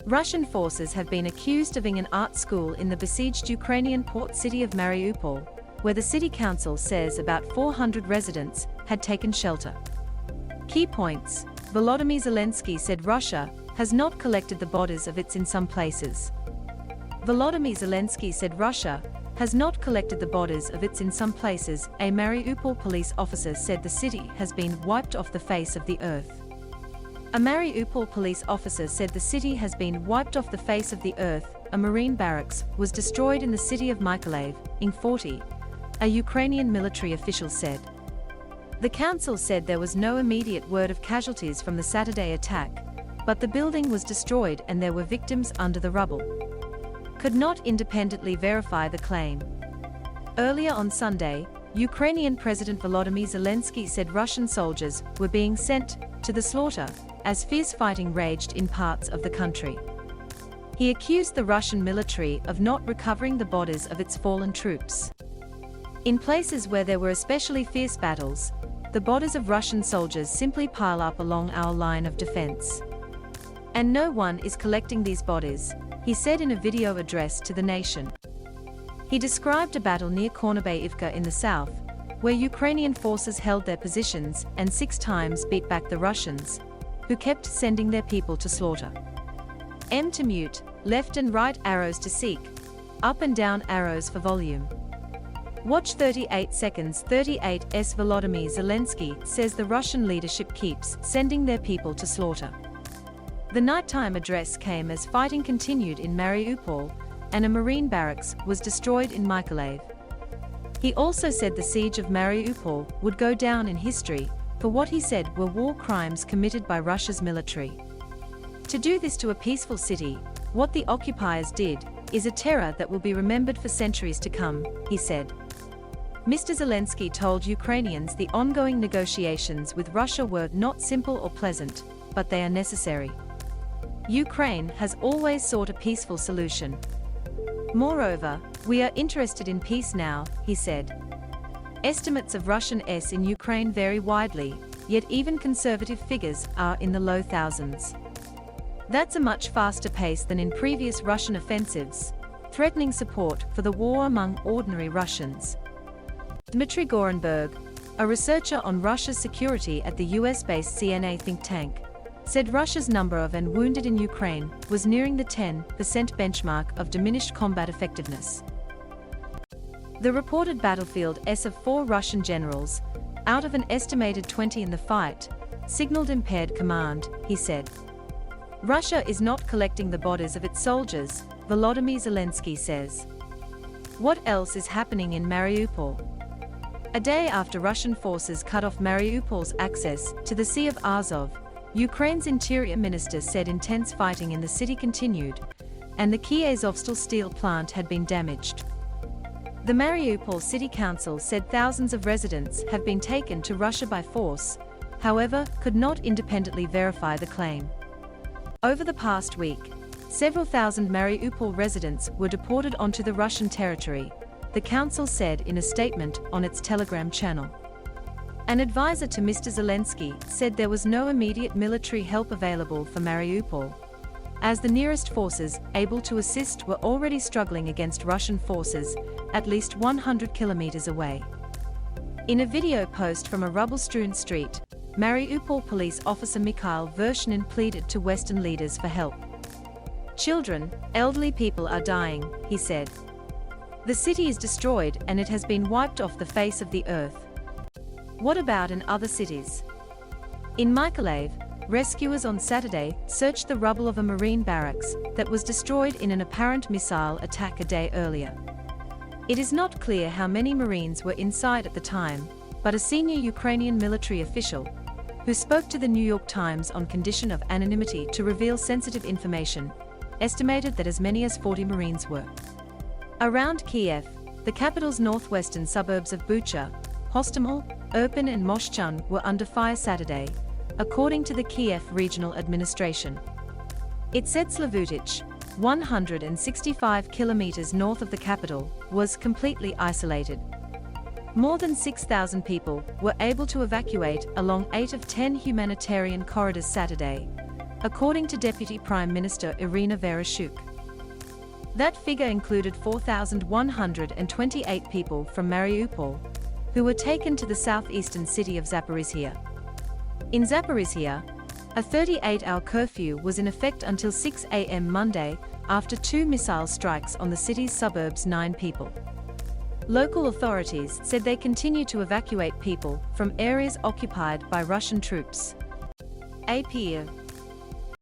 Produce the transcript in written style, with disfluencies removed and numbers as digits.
Russian forces have been accused of being an art school in the besieged Ukrainian port city of Mariupol, where the city council says about 400 residents had taken shelter. Key points: Volodymyr Zelensky said Russia has not collected the bodies of its in some places. Volodymyr Zelensky said Russia has not collected the bodies of its in some places. A Mariupol police officer said the city has been wiped off the face of the earth. A Mariupol police officer said the city has been wiped off the face of the earth. A Marine barracks was destroyed in the city of Mykolaiv, in 40, a Ukrainian military official said. The council said there was no immediate word of casualties from the Saturday attack, but the building was destroyed and there were victims under the rubble. Could not independently verify the claim. Earlier on Sunday, Ukrainian President Volodymyr Zelensky said Russian soldiers were being sent to the slaughter as fierce fighting raged in parts of the country. He accused the Russian military of not recovering the bodies of its fallen troops. In places where there were especially fierce battles, the bodies of Russian soldiers simply pile up along our line of defense. And no one is collecting these bodies, he said in a video address to the nation. He described a battle near Kornobayivka in the south, where Ukrainian forces held their positions and 6 times beat back the Russians, who kept sending their people to slaughter. M to mute, left and right arrows to seek, up and down arrows for volume. Watch 38 seconds 38s. Volodymyr Zelensky says the Russian leadership keeps sending their people to slaughter. The nighttime address came as fighting continued in Mariupol, and a Marine barracks was destroyed in Mykolaiv. He also said the siege of Mariupol would go down in history for what he said were war crimes committed by Russia's military. To do this to a peaceful city, what the occupiers did, is a terror that will be remembered for centuries to come, he said. Mr. Zelensky told Ukrainians the ongoing negotiations with Russia were not simple or pleasant, but they are necessary. Ukraine has always sought a peaceful solution. Moreover, we are interested in peace now, he said. Estimates of Russian S in Ukraine vary widely, yet even conservative figures are in the low thousands. That's a much faster pace than in previous Russian offensives, threatening support for the war among ordinary Russians. Dmitry Gorenberg, a researcher on Russia's security at the US-based CNA think tank, said Russia's number of and wounded in Ukraine was nearing the 10% benchmark of diminished combat effectiveness. The reported battlefield S of 4 Russian generals, out of an estimated 20 in the fight, signaled impaired command, he said. Russia is not collecting the bodies of its soldiers, Volodymyr Zelensky says. What else is happening in Mariupol? A day after Russian forces cut off Mariupol's access to the Sea of Azov, Ukraine's interior minister said intense fighting in the city continued, and the Kyazovstal steel plant had been damaged. The Mariupol City Council said thousands of residents have been taken to Russia by force, however, could not independently verify the claim. Over the past week, several thousand Mariupol residents were deported onto the Russian territory, the council said in a statement on its Telegram channel. An advisor to Mr. Zelensky said there was no immediate military help available for Mariupol, as the nearest forces able to assist were already struggling against Russian forces at least 100 kilometers away. In a video post from a rubble-strewn street, Mariupol police officer Mikhail Vershinin pleaded to Western leaders for help. Children, elderly people are dying, he said. The city is destroyed and it has been wiped off the face of the earth. What about in other cities? In Mykolaiv, rescuers on Saturday searched the rubble of a Marine barracks that was destroyed in an apparent missile attack a day earlier. It is not clear how many Marines were inside at the time, but a senior Ukrainian military official, who spoke to the New York Times on condition of anonymity to reveal sensitive information, estimated that as many as 40 Marines were. Around Kiev, the capital's northwestern suburbs of Bucha, Hostomel, Irpin and Moshchun were under fire Saturday, according to the Kiev Regional Administration. It said Slavutich, 165 kilometers north of the capital, was completely isolated. More than 6,000 people were able to evacuate along 8 of 10 humanitarian corridors Saturday, according to Deputy Prime Minister Irina Vereshchuk. That figure included 4,128 people from Mariupol, who were taken to the southeastern city of Zaporizhia. In Zaporizhia, a 38-hour curfew was in effect until 6 a.m. Monday after 2 missile strikes on the city's suburbs. 9 people. Local authorities said they continue to evacuate people from areas occupied by Russian troops. AP